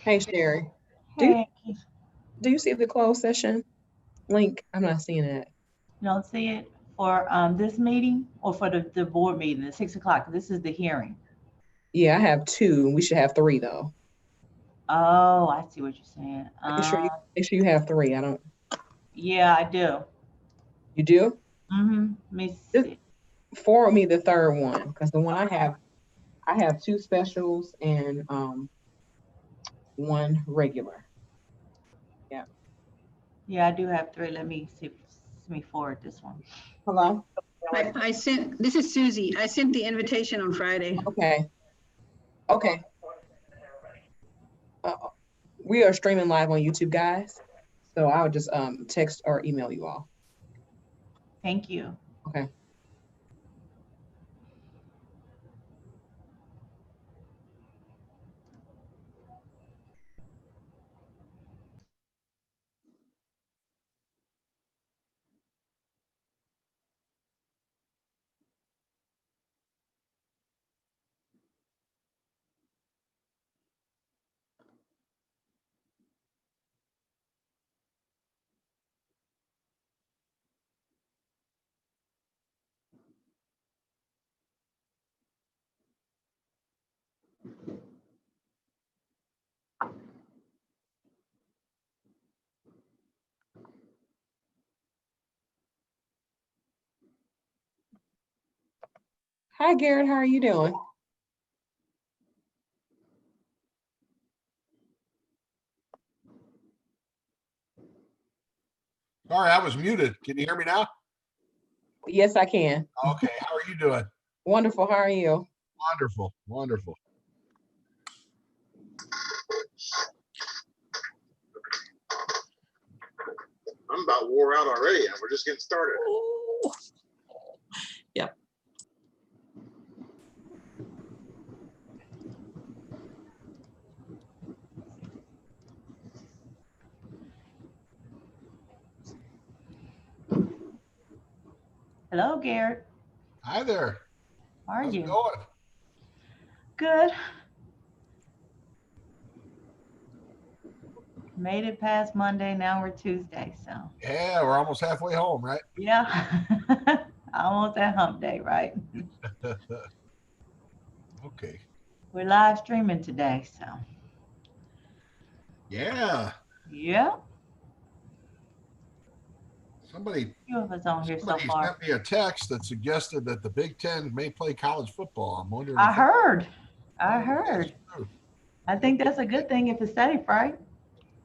Hey Sherry, do you, Hey, do you see the closed session link? I'm not seeing it. you don't see it for this meeting or for the board meeting at 6 o'clock? This is the hearing. Yeah, I have two. We should have three though. Oh, I see what you're saying. Make sure you have three. I don't. Yeah, I do. You do? Let me Just see. forward me the third one because the one I have two specials and one regular. Yeah. Yeah, I do have three. Let me see. Let me forward this one. Hello. I sent, this is Susie. I sent the invitation on Friday. Okay. Okay. Uh, we are streaming live on YouTube, guys. So I would just text or email you all. Thank you. Okay. Hi, Garrett. How are you doing? Sorry, I was muted. Can you hear me now? Yes, I can. Okay. How are you doing? Wonderful. How are you? Wonderful. Wonderful. I'm about wore out already, and we're just getting started. Ooh. Yep. Hello, Garrett. Hi there. How are How's it you? going? Good. Made it past Monday. Now we're Tuesday. So, Yeah, we're almost halfway home, right? yeah. Almost at hump day, right? Okay. We're live streaming today. So, Yeah. yeah. Somebody Few of us on here so somebody far. sent me a text that suggested that the Big Ten may play college football. I'm wondering I if heard. I that's heard. true. I think that's a good thing if it's safe, right?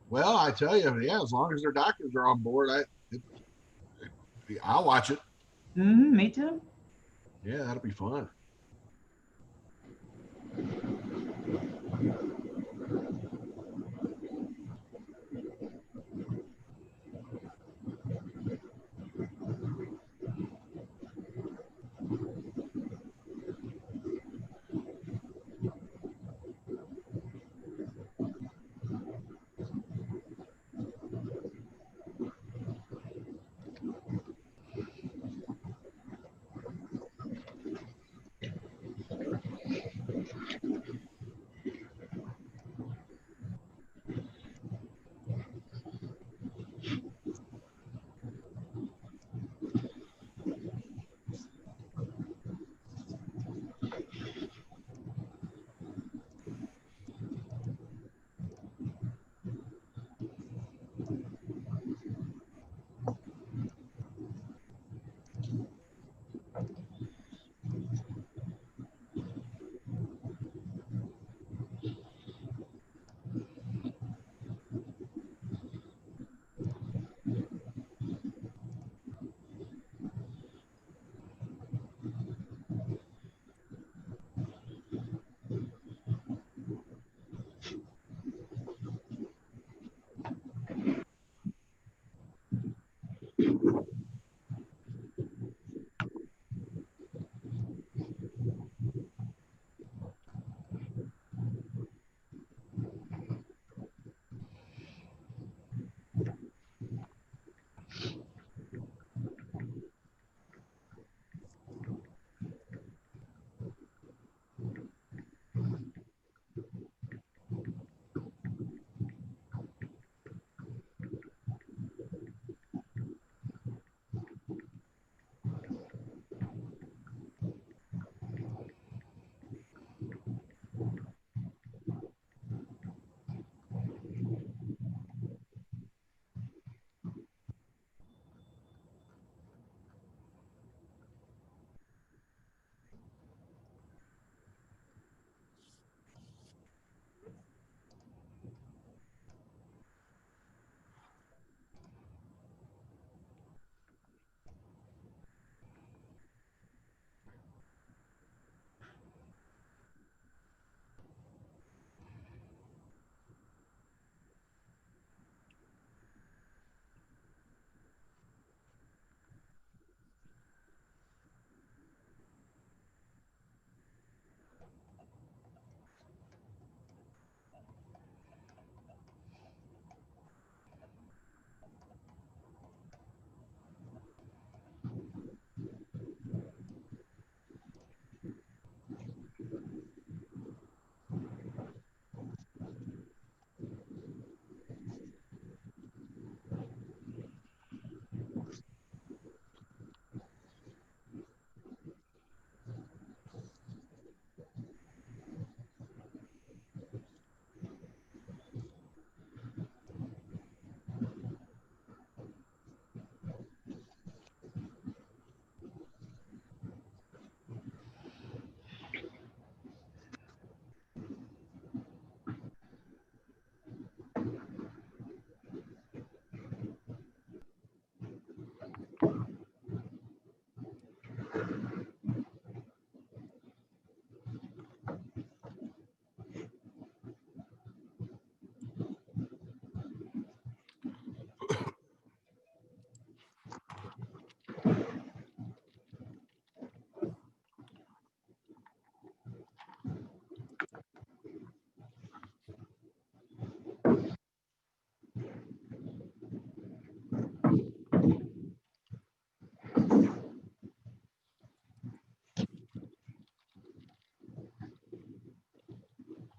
Well, I tell you, yeah, as long as their doctors are on board, I'll watch it. Me too. Yeah, that'll be fun.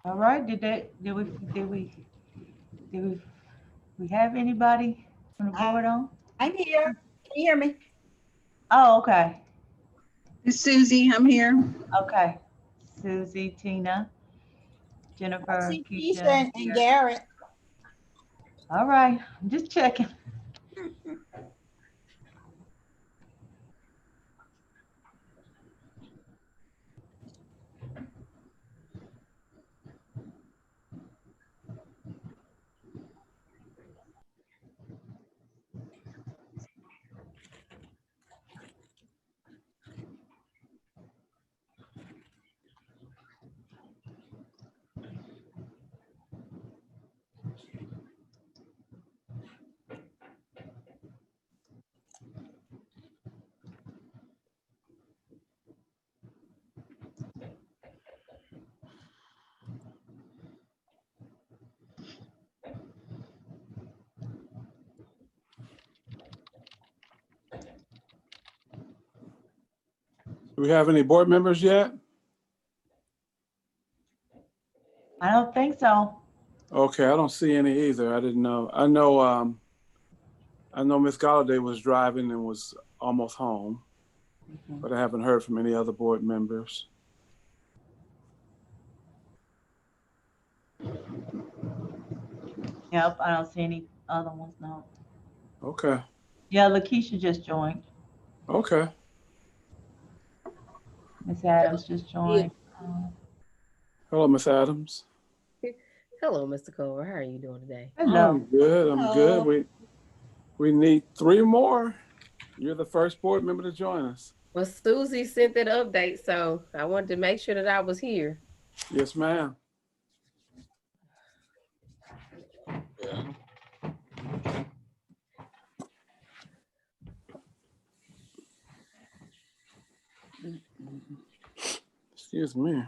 All right, we have anybody from the board on? I'm here. Can you hear me? Oh, okay, It's Susie, I'm here. okay. Susie, Tina, I Jennifer, see Keisha Keisha. and Garrett. All right, I'm just checking. Do we have any board members yet? I don't think so. Okay, I don't see any either. I didn't know. I know Miss Galladay was driving and was almost home, but I haven't heard from any other board members. Yep, I don't see any other ones, no. Okay, Yeah, Lakeisha just joined. okay. Miss Adams just joined. Hello, Miss Adams. Hello, Mr. Cole. How are you doing today? Hello. I'm good. I'm Hello. good. We need 3 more. You're the first board member to join us. Well, Susie sent that update, so I wanted to make sure that I was here. Yes, ma'am. Excuse me.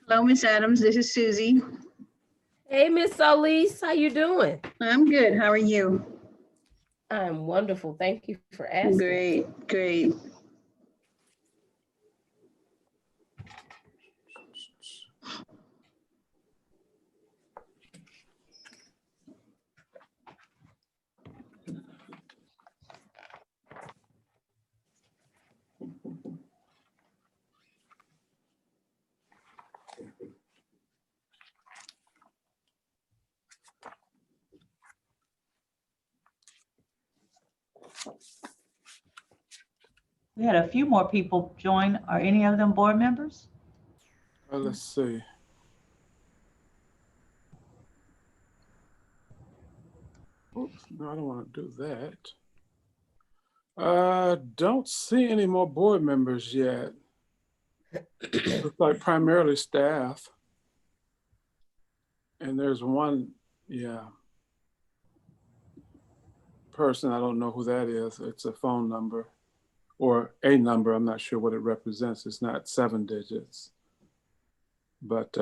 Hello, Miss Adams, this is Susie. Hey, Miss Solis, how you doing? I'm good, how are you? I'm wonderful. Thank you for asking. Great, great. We had a few more people join. Are any of them board members? Let's see. Oops, no, I don't want to do that. Don't see any more board members yet. Looks like primarily staff. And there's one, person, I don't know who that is. It's a phone number or a number. I'm not sure what it represents. It's not 7 digits. But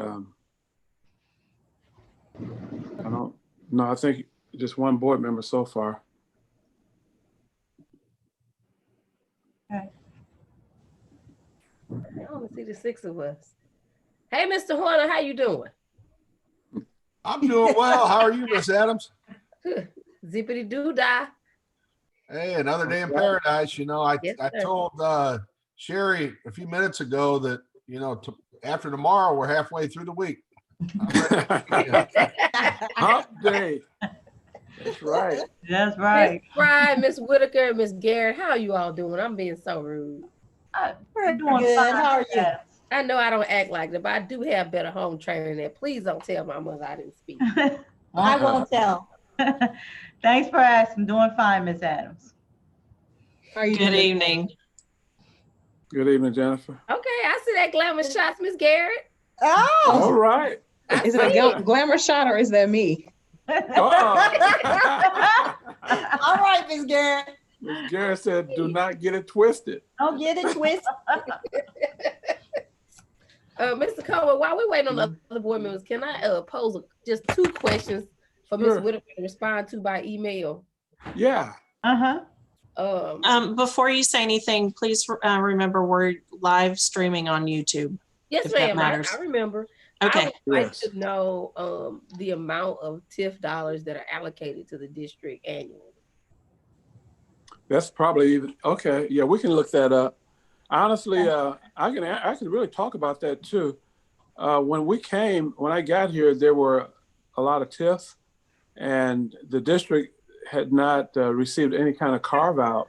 I think just one board member so far. Okay. I only see the 6 of us. Hey, Mr. Horner, how you doing? I'm doing well. How are you, Miss Adams? Zippity doo dah. Hey, another day in paradise. You know, I Yes, I sir. told Sherry a few minutes ago that, you know, after tomorrow, we're halfway through the week. Hump day. That's right. That's right. Miss Fry, Miss Whitaker, Miss Garrett, how are you all doing? I'm being so rude. We're Pretty doing good. fine, How are Miss you? Adams. I know I don't act like that, but I do have better home training than. Please don't tell my mother I didn't speak. I won't tell. Thanks for asking. Doing fine, Miss Adams. How are you Good doing? evening. Good evening, Jennifer. Okay, I see that glamour shots, Miss Garrett. Oh, All right. I Is it a see it. glamour shot or is that me? Oh. all right, Miss Garrett. Ms. Garrett said, do not get it twisted. Don't get it twisted. Mr. Cole, while we're waiting on the other board members, can I pose just 2 questions for Ms. Sure. Whitaker to respond to by email? Yeah. Uh-huh. Before you say anything, please remember we're live streaming on YouTube. Yes, if that ma'am. I matters. remember. Okay. I would like Yes. to know the amount of TIF dollars that are allocated to the district annually. That's probably even, okay. Yeah, we can look that up. Honestly, I can really talk about that too. When I got here, there were a lot of TIFs, and the district had not received any kind of carve out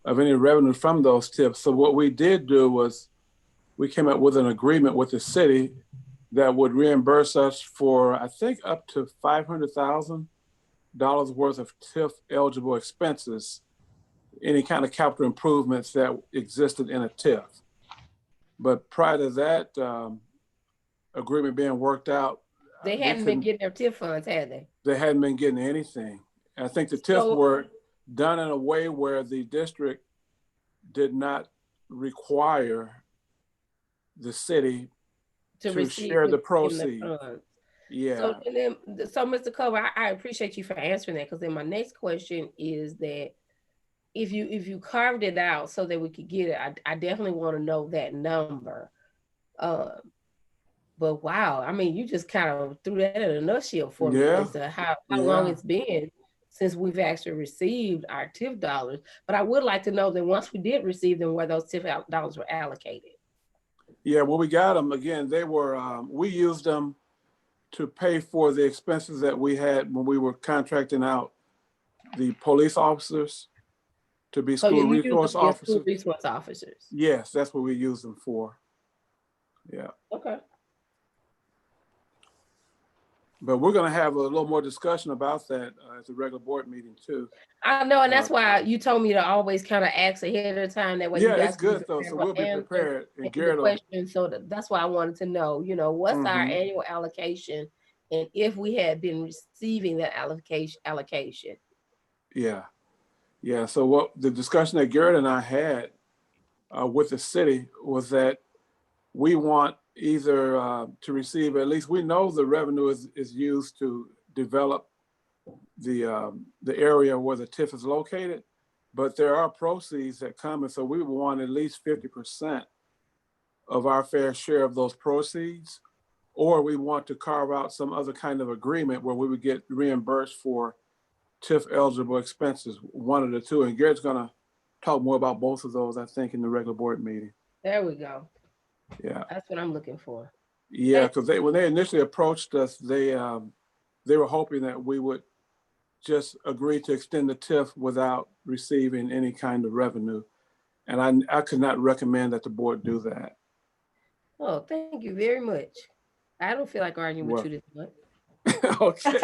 of any revenue from those TIFs. So what we did do was we came up with an agreement with the city that would reimburse us for, I think, up to $500,000 worth of TIF eligible expenses, any kind of capital improvements that existed in a TIF. But prior to that agreement being worked out, They hadn't been getting their TIF funds, had they? They hadn't been getting anything. I think the TIFs were done in a way where the district did not require the city to share the proceeds. Yeah. So Mr. Cover, I appreciate you for answering that, because then my next question is that if you carved it out so that we could get it, I definitely want to know that number. But wow, I mean, you just kind of threw that in a nutshell for me as to how long it's been since we've actually received our TIF dollars. But I would like to know that once we did receive them, where those TIF dollars were allocated. Yeah, well, we got them again. They were, we used them to pay for the expenses that we had when we were contracting out the police officers to be school resource officers. School resource officers. Yes, that's what we use them for. Yeah. Okay. But we're going to have a little more discussion about that at the regular board meeting too. I know, and that's why you told me to always kind of ask ahead of time. That way, yeah, it's good though. So we'll be prepared. And Garrett, question. So that's why I wanted to know. You know, what's our annual allocation, and if we had been receiving that allocation. Yeah, yeah. So what the discussion that Garrett and I had with the city was that we want either to receive, at least we know the revenue is used to develop the area where the TIF is located, but there are proceeds that come, and so we want at least 50% of our fair share of those proceeds, or we want to carve out some other kind of agreement where we would get reimbursed for TIF eligible expenses, one of the two. And Garrett's gonna talk more about both of those, I think, in the regular board meeting. There we go. Yeah, that's what I'm looking for. Yeah, because when they initially approached us, they were hoping that we would just agree to extend the TIF without receiving any kind of revenue, and I could not recommend that the board do that. Oh, thank you very much. I don't feel like arguing with you this much. Okay.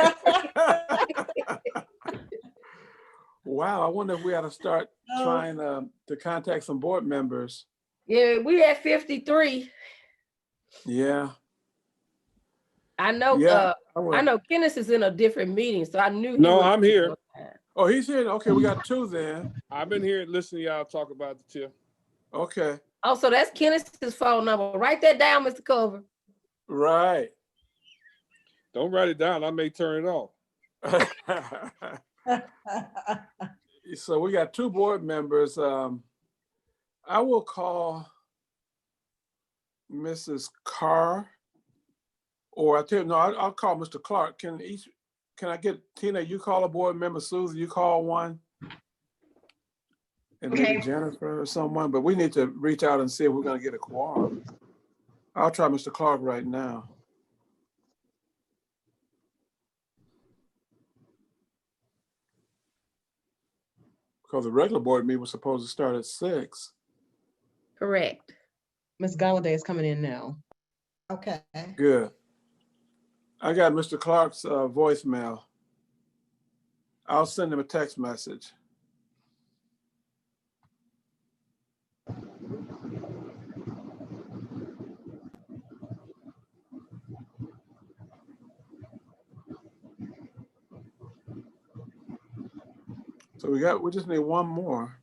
Wow, I wonder if we ought to start trying to contact some board members. Yeah, we at 53. Yeah. I know. Yeah, I know Kenneth is in a different meeting, so I knew. No, I'm here. Oh, he's here. Okay, we got two then. I've been here listening to y'all talk about the TIF. Okay. Oh, so that's Kenneth's phone number. Write that down, Mr. Cover. Right. Don't write it down. I may turn it off. So we got two board members. I will call Mrs. Carr, or I'll call Mr. Clark. Can I get Tina? You call a board member. Susan, you call one, and maybe Jennifer or someone. But we need to reach out and see if we're going to get a quorum. I'll try Mr. Clark right now. Because the regular board meeting was supposed to start at 6. Correct. Ms. Galladay is coming in now. Okay. Good. I got Mr. Clark's voicemail. I'll send him a text message. So we just need one more.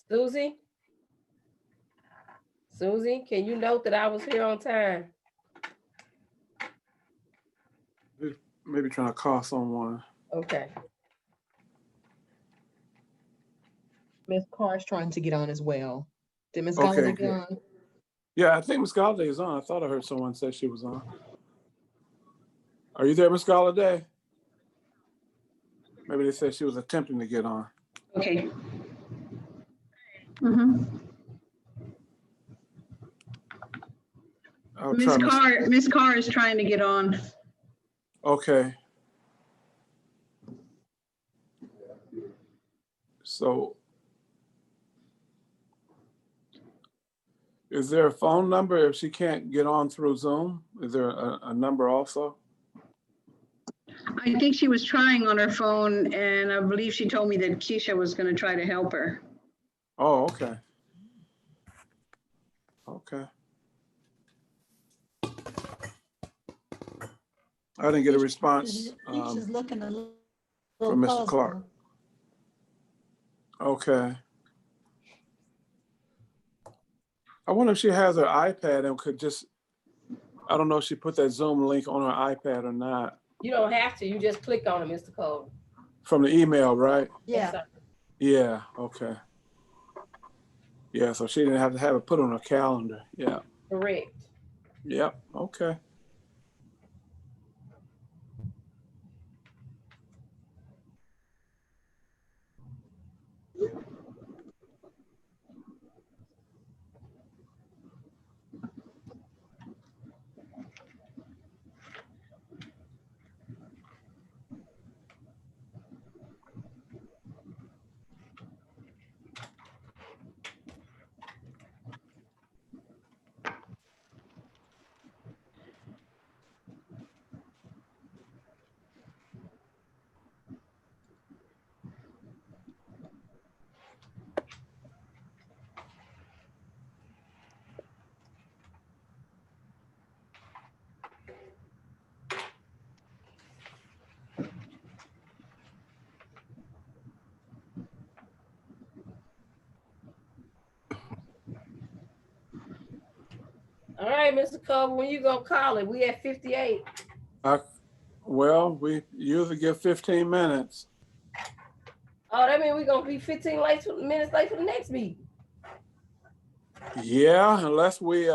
Susie? Susie, can you note that I was here on time? Maybe trying to call someone. Okay. Ms. Carr is trying to get on as well. Did Ms. Okay, Galladay get good. on? Yeah, I think Ms. Galladay is on. I thought I heard someone say she was on. Are you there, Ms. Galladay? Maybe they said she was attempting to get on. Okay. Mhm. I'll try Miss Carr is trying to get on. Okay. So is there a phone number if she can't get on through Zoom? Is there a number also? I think she was trying on her phone, and I believe she told me that Keisha was going to try to help her. Oh, okay. Okay. I didn't get a response Keisha's looking a little from Mr. puzzled. Clark. Okay. I wonder if she has her iPad and could just, I don't know if she put that Zoom link on her iPad or not. You don't have to. You just click on it, Mr. Cole. From the email, right? Yeah. Yes, Yeah, okay. Yeah, so she didn't have to have it put on her calendar. Yeah. correct. Yep, okay. All right, Mr. Cole, when you gonna call it? We at 58. Well, we usually give 15 minutes. Oh, that means we're gonna be 15 minutes late for the next meeting. Yeah, unless we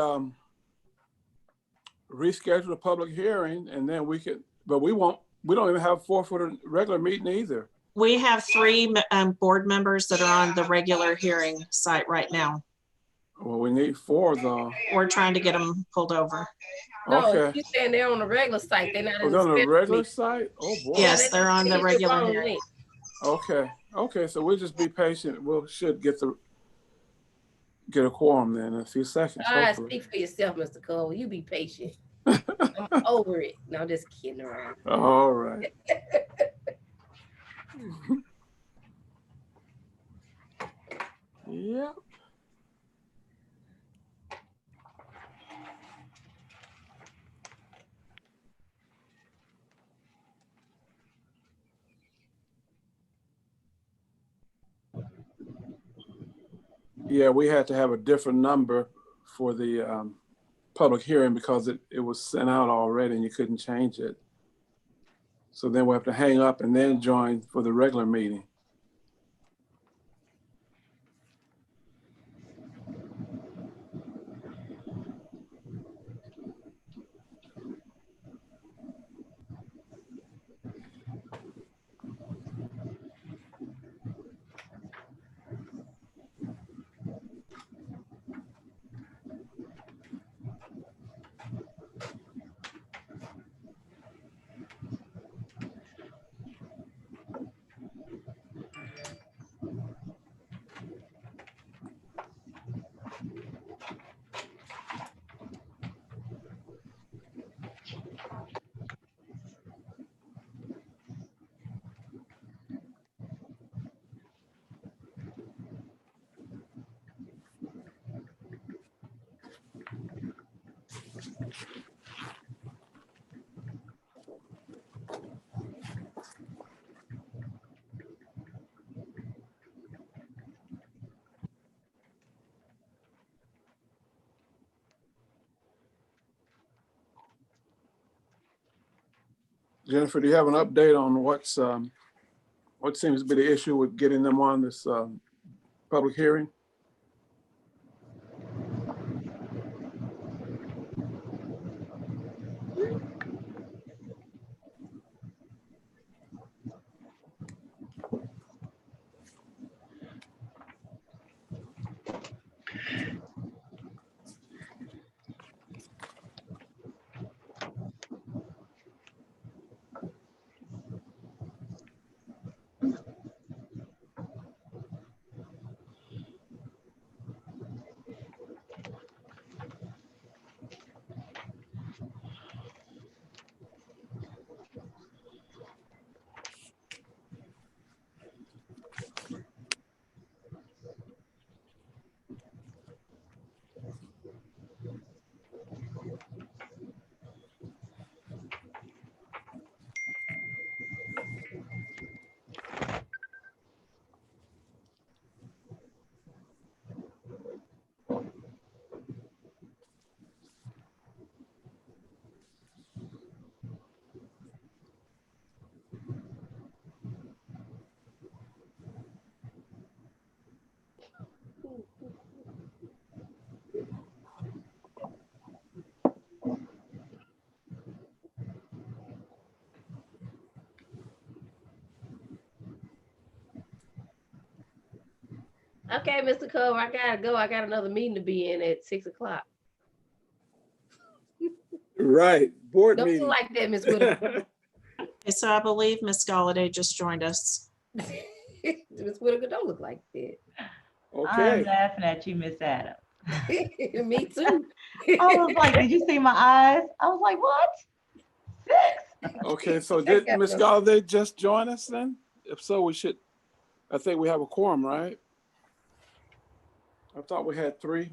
reschedule the public hearing and then we could, but we don't even have 4 for the regular meeting either. We have 3 board members that are on the regular hearing site right now. Well, we need 4 though. We're trying to get them pulled over. No, Okay. you saying they're on the regular site. They're not Oh, in they're the on the special regular meeting. site? Oh boy. Yes, they're on the Hit regular wrong hearing. link. Okay. Okay, so we'll just be patient. We should get a quorum then in a few seconds, All right, hopefully. speak for yourself, Mr. Cole. You be patient. I'm over it. No, I'm just kidding around. All right. Yep. Yeah, we had to have a different number for the public hearing because it was sent out already and you couldn't change it. So then we have to hang up and then join for the regular meeting. Jennifer, do you have an update on what seems to be the issue with getting them on this public hearing? Okay, Mr. Cove, I gotta go. I got another meeting to be in at 6 o'clock. Right, board Don't do meeting. like that, Ms. Whitaker. Okay, so I believe Miss Galladay just joined us. Ms. Whitaker, don't look like that. I'm Okay, laughing at you, Miss Adam. Me too. I was like, did you see my eyes? I was like, what? 6? okay, so did Ms. Galladay just join us then? If so, I think we have a quorum, right? I thought we had 3 Who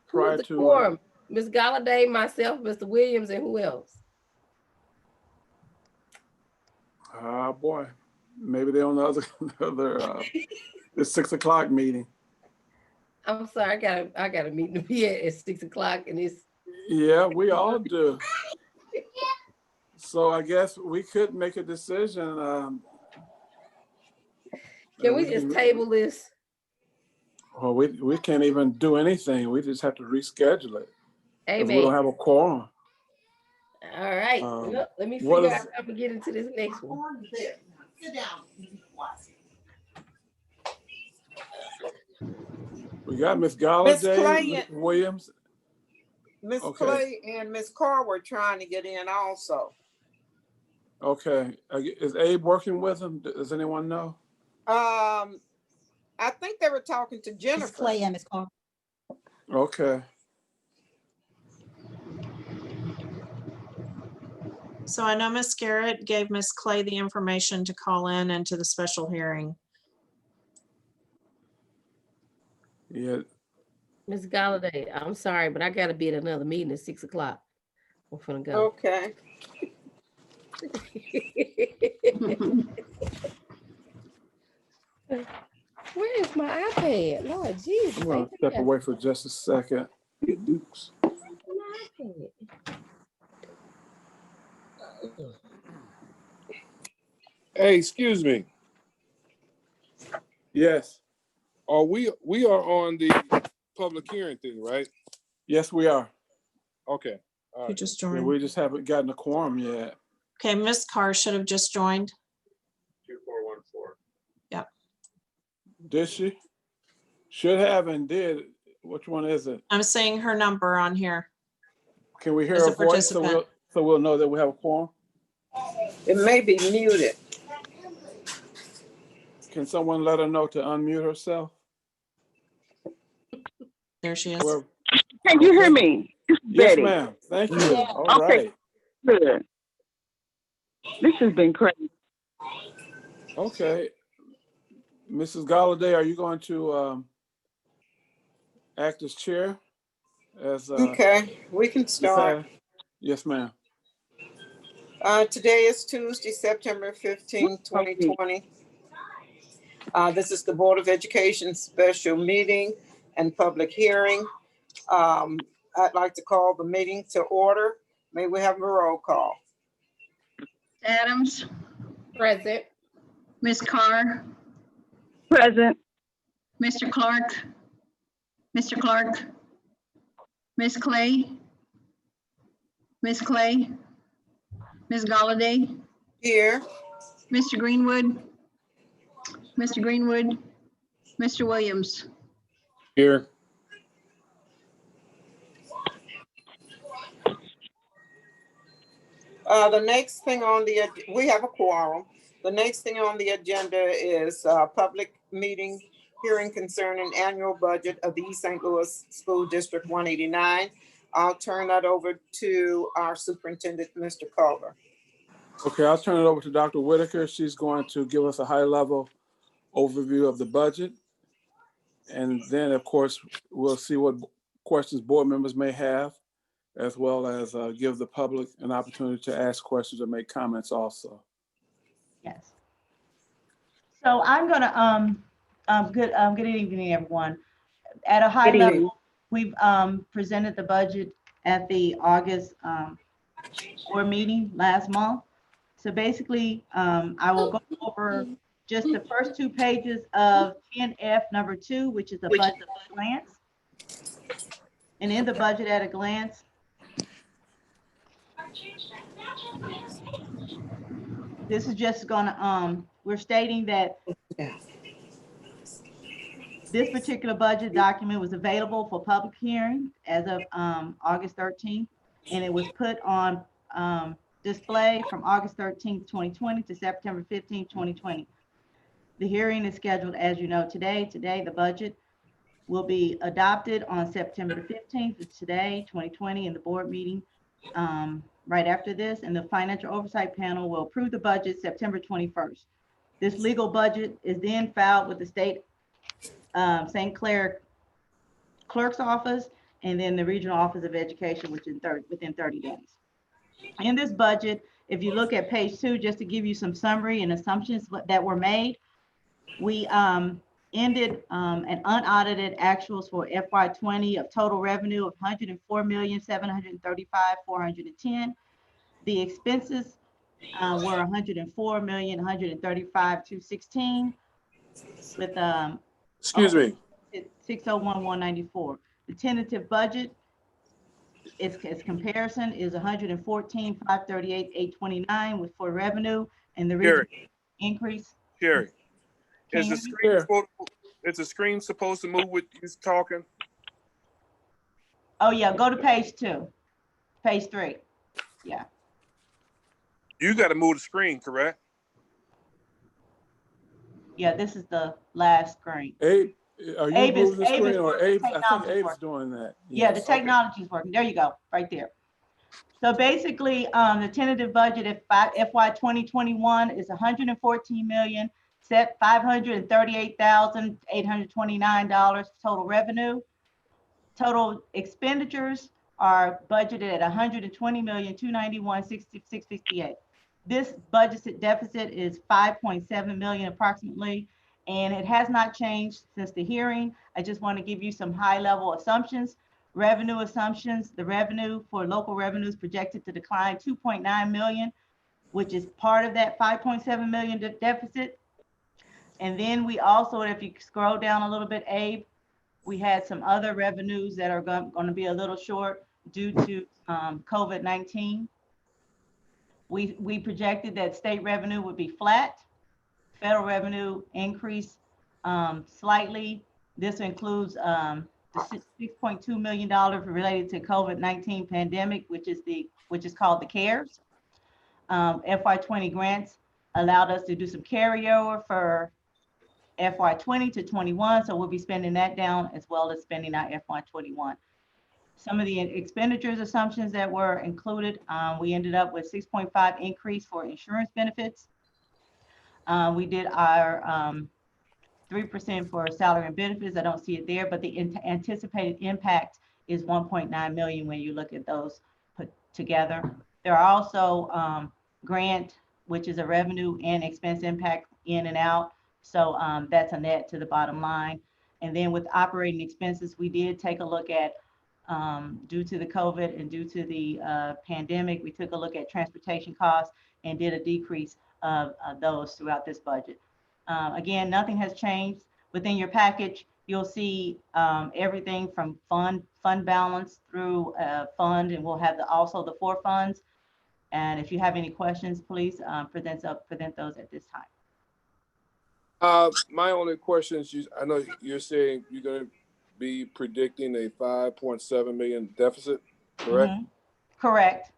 prior was the to. quorum? Ms. Galladay, myself, Mr. Williams, and who else? Boy, maybe they're on the the 6 o'clock meeting. I'm sorry, I got a meeting to be at 6 o'clock, and it's. Yeah, we all do. So I guess we could make a decision. Can we just table this? Well, we can't even do anything. We just have to reschedule it. If we Amen. don't have a quorum. All right. Well, let me figure out how to get into this next one. Sit down. We got Miss Galladay, Clay Ms. Williams. Miss Okay. Clay and Miss Carr were trying to get in also. Okay. Is Abe working with them? Does anyone know? I think they were talking to Miss Jennifer. Clay and Miss Carr. Okay. So I know Miss Garrett gave Miss Clay the information to call in and to the special hearing. Yeah. Ms. Galladay, I'm sorry, but I gotta be at another meeting at 6 o'clock. I'm finna go. Okay. Where is my iPad? Lord Jesus. I'm gonna step away for just a second. Oops. My iPad. Hey, excuse me. Yes. We are on the public hearing thing, right? Yes, we are. Okay. All Who right. just Yeah, joined? we just haven't gotten a quorum yet. Okay, Miss Carr should have just joined. 2414. Yep. Did she? Should have and did. Which one is it? I'm saying her number on here. Can we hear As a her voice so participant. we'll know that we have a quorum? It may be muted. Can someone let her know to unmute herself? There she is. Well, Can you hear me? This is yes, Betty. ma'am. Thank you. Yeah. All Okay. right. Good. This has been crazy. Okay. Mrs. Galladay, are you going to act as chair? as Okay, we can start. decided? Yes, ma'am. Today is Tuesday, September 15, 2020. This is the Board of Education special meeting and public hearing. I'd like to call the meeting to order. May we have a roll call? Adams, Present. Ms. Carr, Present. Mr. Clark, Mr. Clark, Ms. Clay, Ms. Clay, Ms. Galladay, Here. Mr. Greenwood, Mr. Greenwood, Mr. Williams. Here. The next thing on the, we have a quorum. The next thing on the agenda is public meeting hearing concerning annual budget of the East St. Louis School District 189. I'll turn that over to our superintendent, Mr. Culver. Okay, I'll turn it over to Dr. Whitaker. She's going to give us a high-level overview of the budget. And then, of course, we'll see what questions board members may have, as well as give the public an opportunity to ask questions or make comments also. Yes. So I'm gonna, good evening, everyone. At a high Good level, evening. we've presented the budget at the August board meeting last month. So basically, I will go over just the first 2 pages of 10F number 2, which is the budget at a glance. And in the budget at a glance, this is just gonna, we're stating that this particular budget document was available for public hearing as of August 13th, and it was put on display from August 13th, 2020 to September 15th, 2020. The hearing is scheduled, as you know, today. Today, the budget will be adopted on September 15th, it's today, 2020, in the board meeting right after this, and the Financial Oversight Panel will approve the budget September 21st. This legal budget is then filed with the state St. Clair Clerk's Office and then the Regional Office of Education, which is within 30 days. In this budget, if you look at page 2, just to give you some summary and assumptions that were made, we ended an unaudited actuals for FY20 of total revenue of $104,735,410. The expenses were $104,135,216 with Excuse me. 601,194. The tentative budget, its comparison is 114,538,829 with for revenue and the region increase. Sherry, is the screen supposed to move with you talking? Oh yeah, go to page 2, page 3. Yeah. You got to move the screen, correct? Yeah, this is the last screen. Abe, are you moving the screen or Abe? I think Abe's working. doing that. Yeah, the technology is working. There you go, right there. So basically, the tentative budget at FY 2021 is $114,538,829 total revenue. Total expenditures are budgeted at $120,291,668. This budget deficit is 5.7 million approximately, and it has not changed since the hearing. I just want to give you some high-level assumptions. Revenue assumptions, the revenue for local revenues projected to decline 2.9 million, which is part of that 5.7 million deficit. And then we also, if you scroll down a little bit, Abe, we had some other revenues that are going to be a little short due to COVID-19. We projected that state revenue would be flat, federal revenue increase slightly. This includes the $6.2 million related to COVID-19 pandemic, which is called the CARES. FY20 grants allowed us to do some carryover for FY20 to 21, so we'll be spending that down as well as spending our FY21. Some of the expenditures assumptions that were included, we ended up with 6.5 increase for insurance benefits. We did our 3% for salary and benefits. I don't see it there, but the anticipated impact is 1.9 million when you look at those put together. There are also grant, which is a revenue and expense impact in and out. So that's a net to the bottom line. And then with operating expenses, we did take a look at, due to the COVID and due to the pandemic, we took a look at transportation costs and did a decrease of those throughout this budget. Again, nothing has changed. Within your package, you'll see everything from fund balance through fund, and we'll have also the 4 funds. And if you have any questions, please present those at this time. My only question is, I know you're saying you're going to be predicting a 5.7 million deficit, correct? Mm-hmm. Correct.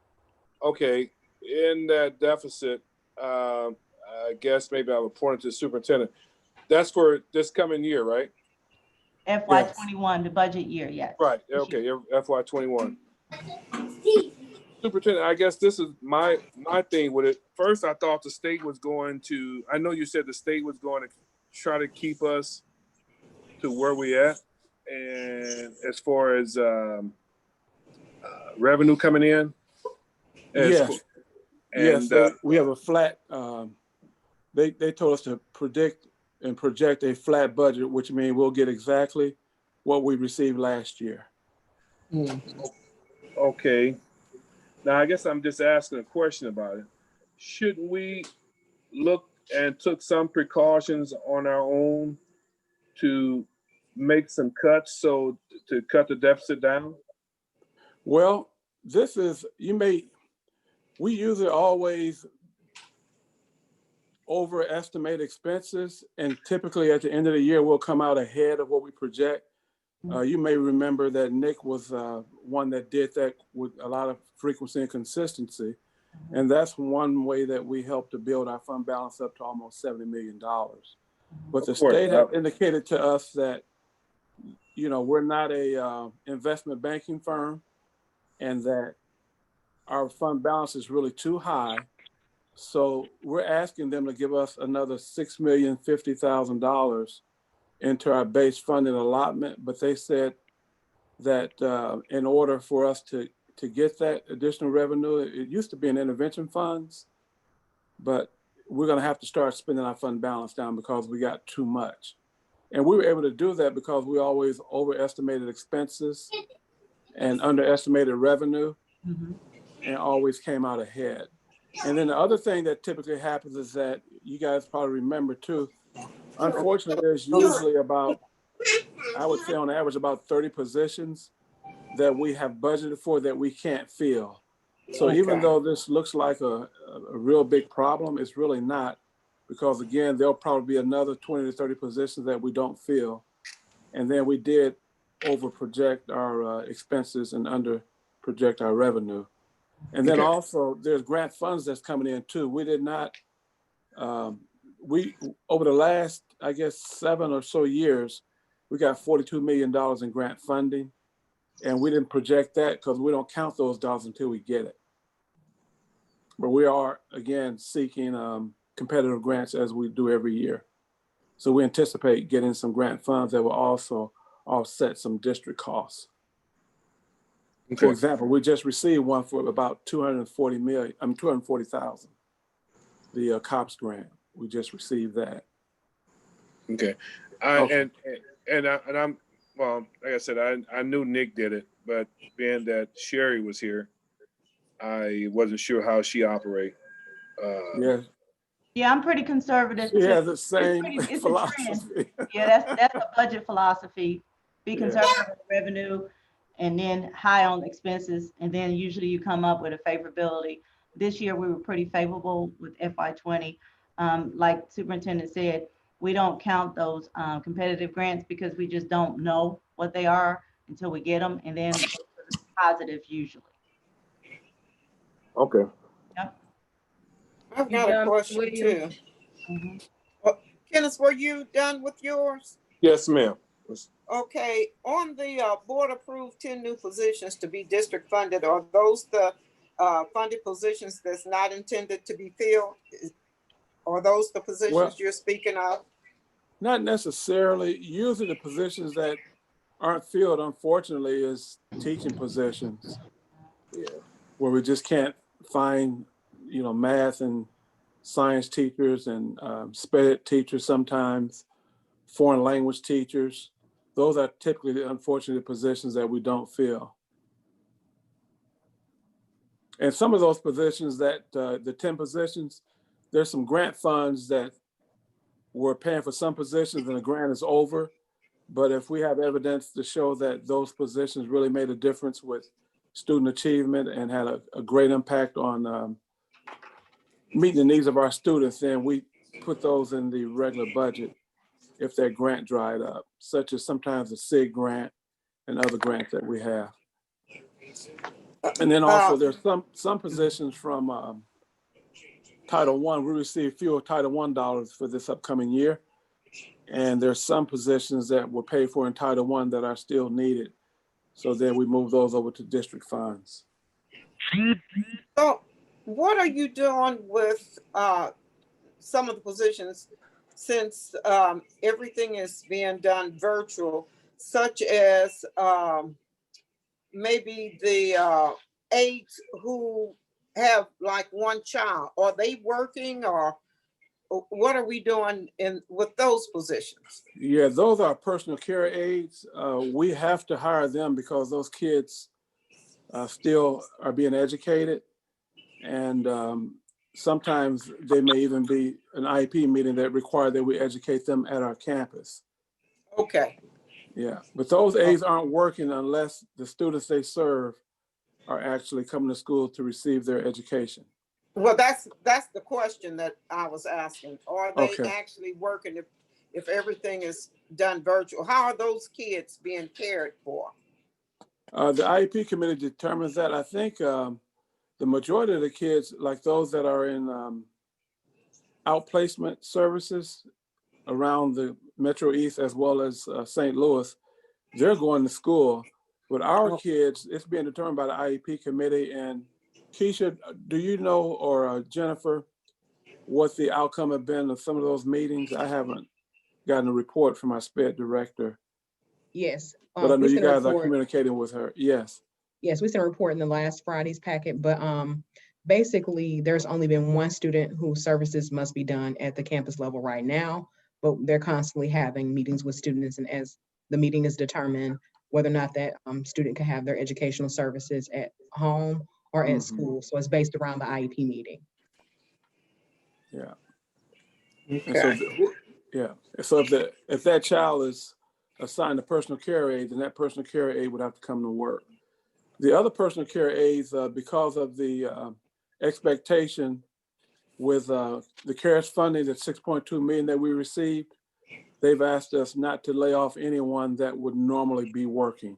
Okay, in that deficit, I guess maybe I would point it to the superintendent. That's for this coming year, right? FY21, the budget year, yes. Right. Okay. FY21. Superintendent, I guess this is my thing with it. First, I thought the state was going to. I know you said the state was going to try to keep us to where we at, and as far as revenue coming in. Yes. Yes. We have a flat. They told us to predict and project a flat budget, which means we'll get exactly what we received last year. Okay. Now, I guess I'm just asking a question about it. Shouldn't we look and took some precautions on our own to make some cuts, so to cut the deficit down? Well, we usually always overestimate expenses, and typically at the end of the year, we'll come out ahead of what we project. You may remember that Nick was one that did that with a lot of frequency and consistency. And that's one way that we help to build our fund balance up to almost $70 million. But the state have indicated to us that, we're not a investment banking firm, and that our fund balance is really too high. So we're asking them to give us another $6,050,000 into our base funding allotment. But they said that in order for us to get that additional revenue, it used to be in intervention funds, but we're going to have to start spending our fund balance down because we got too much. And we were able to do that because we always overestimated expenses and underestimated revenue, and always came out ahead. And then the other thing that typically happens is that you guys probably remember too, unfortunately, there's usually about, I would say on average, about 30 positions that we have budgeted for that we can't fill. So even though this looks like a real big problem, it's really not, because again, there'll probably be another 20 to 30 positions that we don't fill. And then we did over project our expenses and under project our revenue. And then also there's grant funds that's coming in too. We did not, over the last, I guess, 7 or so years, we got $42 million in grant funding. And we didn't project that because we don't count those dollars until we get it. But we are, again, seeking competitive grants as we do every year. So we anticipate getting some grant funds that will also offset some district costs. For example, we just received one for about $240,000, the COPS grant. We just received that. Okay. And I'm, well, like I said, I knew Nick did it, but being that Sherry was here, I wasn't sure how she operates. Yeah, I'm pretty conservative. She has the same philosophy. Yeah, that's a budget philosophy. Be conservative with revenue, and then high on expenses, and then usually you come up with a favorability. This year we were pretty favorable with FY20. Like Superintendent said, we don't count those competitive grants because we just don't know what they are until we get them, and then positive usually. Okay. Yep. I've got a question too. Well, Kenneth, were you done with yours? Yes, ma'am. Okay, on the board approved 10 new positions to be district funded, are those the funded positions that's not intended to be filled? Are those the positions you're speaking of? Not necessarily. Usually the positions that aren't filled, unfortunately, is teaching positions. Where we just can't find, math and science teachers and sped teachers sometimes, foreign language teachers. Those are typically the unfortunate positions that we don't fill. And some of those positions that, the 10 positions, there's some grant funds that we're paying for some positions and the grant is over. But if we have evidence to show that those positions really made a difference with student achievement and had a great impact on meeting the needs of our students, then we put those in the regular budget if that grant dried up, such as sometimes the SIG grant and other grants that we have. And then also there's some positions from Title I. We received fewer Title I dollars for this upcoming year. And there's some positions that were paid for in Title I that are still needed. So then we move those over to district funds. So what are you doing with some of the positions since everything is being done virtual, such as maybe the aides who have like one child? Are they working, or what are we doing with those positions? Yeah, those are personal care aides. We have to hire them because those kids still are being educated. And sometimes they may even be an IEP meeting that require that we educate them at our campus. Okay. Yeah, but those aides aren't working unless the students they serve are actually coming to school to receive their education. Well, that's the question that I was asking. Are they actually working if everything is done virtual? How are those kids being cared for? The IEP committee determines that. I think the majority of the kids, like those that are in outplacement services around the Metro East as well as St. Louis, they're going to school. But our kids, it's being determined by the IEP committee. And Keisha, do you know, or Jennifer, what the outcome have been of some of those meetings? I haven't gotten a report from our SPED director. Yes. But I know you guys are communicating with her. Yes. Yes, we sent a report in the last Friday's packet, but basically there's only been one student whose services must be done at the campus level right now, but they're constantly having meetings with students, and as the meeting is determined whether or not that student can have their educational services at home or at school. So it's based around the IEP meeting. Yeah. Okay. So if that child is assigned a personal care aide, then that personal care aide would have to come to work. The other personal care aides, because of the expectation with the CARES funding, that $6.2 million that we received, they've asked us not to lay off anyone that would normally be working.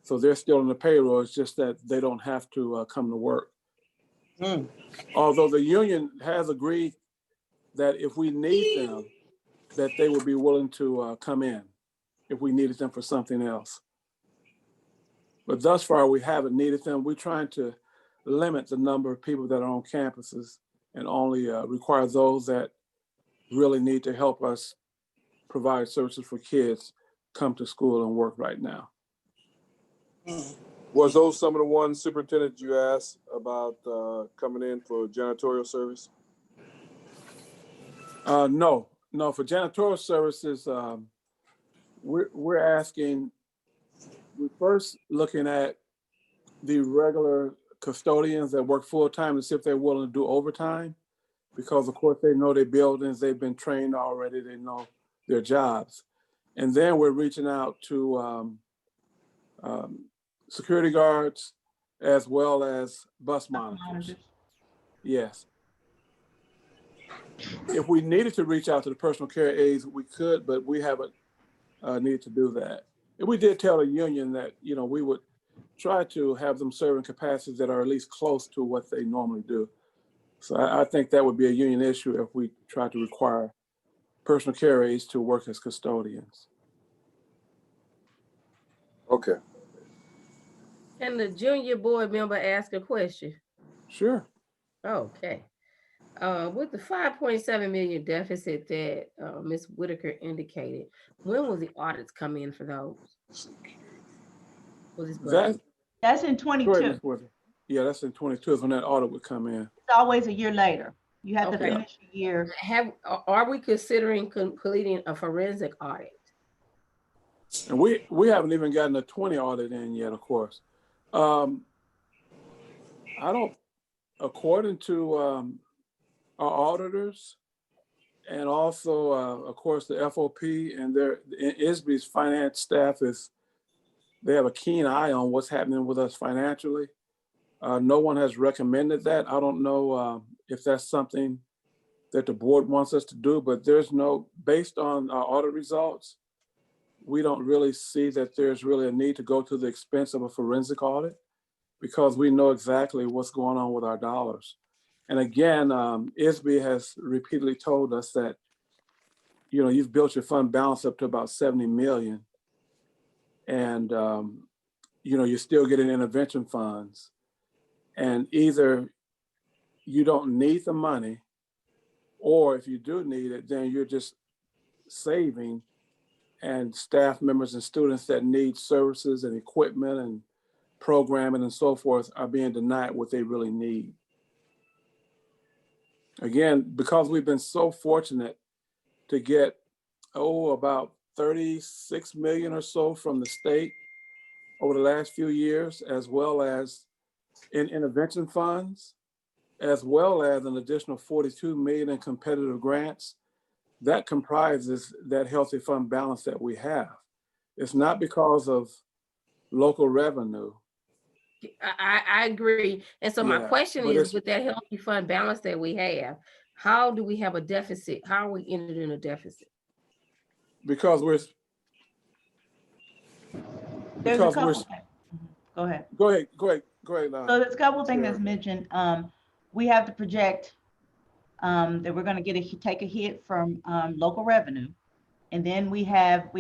So they're still on the payroll. It's just that they don't have to come to work. Although the union has agreed that if we need them, that they would be willing to come in if we needed them for something else. But thus far, we haven't needed them. We're trying to limit the number of people that are on campuses and only require those that really need to help us provide services for kids come to school and work right now. Was those some of the ones, Superintendent, you asked about coming in for janitorial service? No, for janitorial services, we're asking, we're first looking at the regular custodians that work full-time to see if they're willing to do overtime, because of course they know their buildings, they've been trained already, they know their jobs. And then we're reaching out to security guards as well as bus monitors. Yes. If we needed to reach out to the personal care aides, we could, but we haven't needed to do that. And we did tell the union that, we would try to have them serve in capacities that are at least close to what they normally do. So I think that would be a union issue if we try to require personal care aides to work as custodians. Okay. Can the junior board member ask a question? Sure. Okay. With the 5.7 million deficit that Ms. Whitaker indicated, when will the audits come in for those? Was this That, That's in go ahead, 22. Ms. Woodard. Yeah, that's in 22 is when that audit would come in. It's always a year later. You have to Okay. finish a year. Are we considering completing a forensic audit? And we haven't even gotten a 20 audit in yet, of course. I don't, according to our auditors, and also, of course, the FOP and their ISB's finance staff they have a keen eye on what's happening with us financially. No one has recommended that. I don't know if that's something that the board wants us to do, but based on our audit results, we don't really see that there's really a need to go to the expense of a forensic audit because we know exactly what's going on with our dollars. And again, ISB has repeatedly told us that, you've built your fund balance up to about 70 million. And, you're still getting intervention funds. And either you don't need the money, or if you do need it, then you're just saving, and staff members and students that need services and equipment and programming and so forth are being denied what they really need. Again, because we've been so fortunate to get, about 36 million or so from the state over the last few years, as well as in intervention funds, as well as an additional 42 million in competitive grants, that comprises that healthy fund balance that we have. It's not because of local revenue. I agree. And so my question is, with that healthy fund balance that we have, how do we have a deficit? How are we entered in a deficit? Because we're. There's a couple. Go ahead. Go ahead. So there's a couple of things that's mentioned. We have to project that we're going to take a hit from local revenue. And then we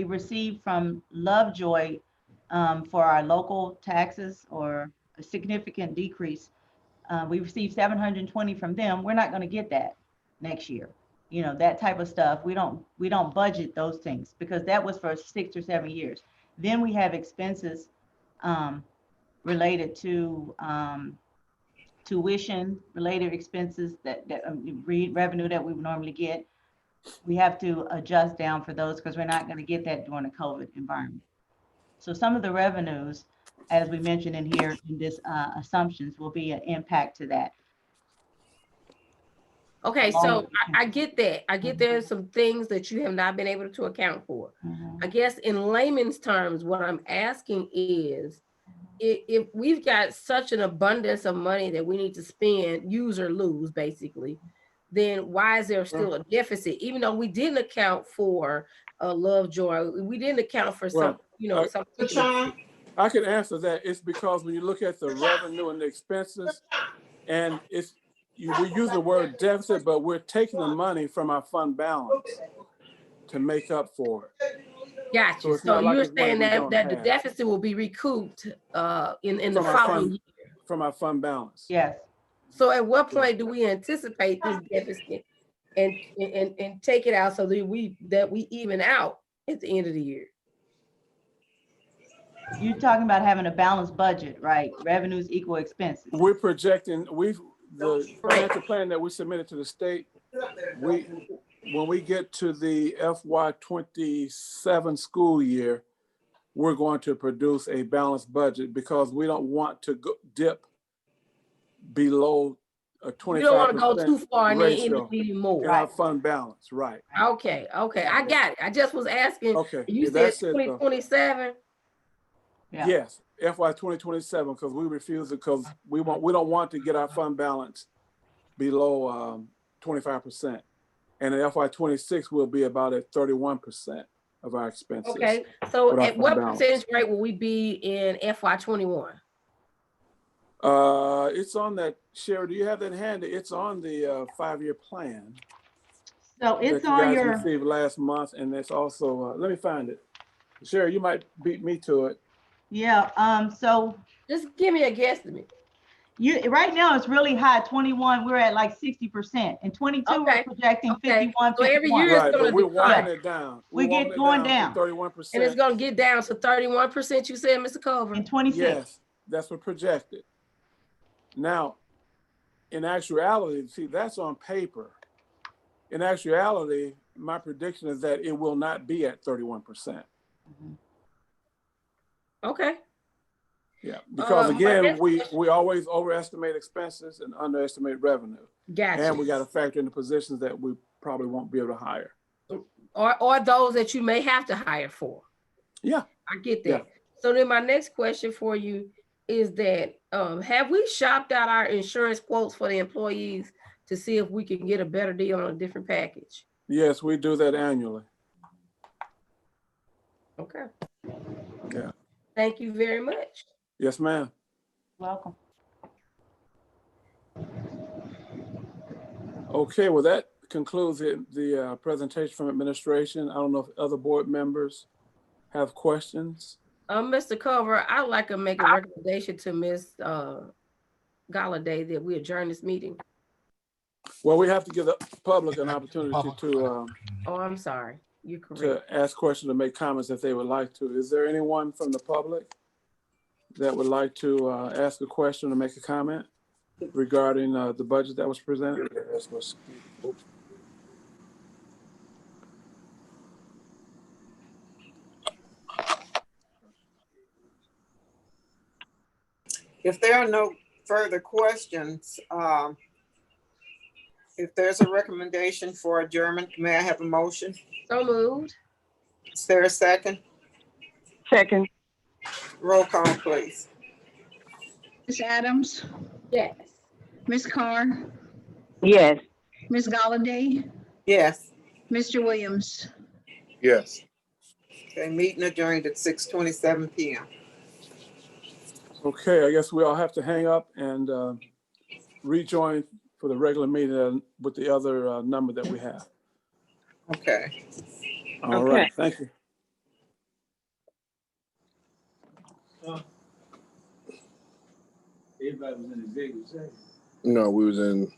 received from Lovejoy for our local taxes, or a significant decrease. We received 720 from them. We're not going to get that next year. That type of stuff. We don't budget those things because that was for 6 or 7 years. Then we have expenses related to tuition related expenses that revenue that we would normally get. We have to adjust down for those because we're not going to get that during a COVID environment. So some of the revenues, as we mentioned in here in this assumptions, will be an impact to that. Okay, so I get that. I get there's some things that you have not been able to account for. I guess in layman's terms, what I'm asking is, if we've got such an abundance of money that we need to spend, use or lose, basically, then why is there still a deficit? Even though we didn't account for Lovejoy, we didn't account for some. I can answer that. It's because when you look at the revenue and the expenses, and we use the word deficit, but we're taking the money from our fund balance to make up for it. Gotcha. So you're saying that the deficit will be recouped in the following year from our fund balance. Yes. So at what point do we anticipate this deficit and take it out so that we even out at the end of the year? You're talking about having a balanced budget, right? Revenues equal expenses. We're projecting, the financial plan that we submitted to the state, when we get to the FY27 school year, we're going to produce a balanced budget because we don't want to dip below a 25%. You don't want to go too far and then end up needing more. In our fund balance, right? Okay, I got it. I just was asking. Okay, you said 2027. Yes, FY 2027, because we refuse it because we don't want to get our fund balance below 25%. And in FY 26 we'll be about at 31% of our expenses. Okay, so at what percentage rate will we be in FY 21? It's on that, Sherry, do you have that handy? It's on the 5-year plan. So it's that on you guys your received last month, and it's also, let me find it. Sherry, you might beat me to it. Yeah, so just give me a guesstimate. Right now it's really high, 21, we're at like 60%. And 22, Okay. we're projecting Okay. 51, So every 51. year it's Right, gonna but we're decline. walking it down. We We're get walking it going down. to 31%. And it's gonna get down to 31%, you said, Mr. Culver? In 26. Yes, that's what projected. Now, in actuality, see, that's on paper. In actuality, my prediction is that it will not be at 31%. Okay. Yeah, because again, my we always overestimate expenses and underestimate revenue. Gotcha. And we got to factor in the positions that we probably won't be able to hire. Or those that you may have to hire for. Yeah. I get that. Yeah. So then my next question for you is that, have we shopped out our insurance quotes for the employees to see if we can get a better deal on a different package? Yes, we do that annually. Okay. Yeah. Thank you very much. Yes, ma'am. Welcome. Okay, well, that concludes the presentation from administration. I don't know if other board members have questions. Mr. Culver, I'd like to make a recommendation to Ms. Galladay that we adjourn this meeting. Well, we have to give the public an opportunity to Oh, I'm sorry. You're correct. to ask questions and make comments if they would like to. Is there anyone from the public that would like to ask a question or make a comment regarding the budget that was presented? If there are no further questions, if there's a recommendation for adjournment, may I have a motion? So moved. Is there a second? Second. Roll call, please. Ms. Adams, Yes. Ms. Carr, Yes. Ms. Galladay, Yes. Mr. Williams. Yes. Okay, meeting adjourned at 6:27 p.m. Okay, I guess we all have to hang up and rejoin for the regular meeting with the other number that we have. Okay. All right, thank you. Everybody was in executive session. No, we was in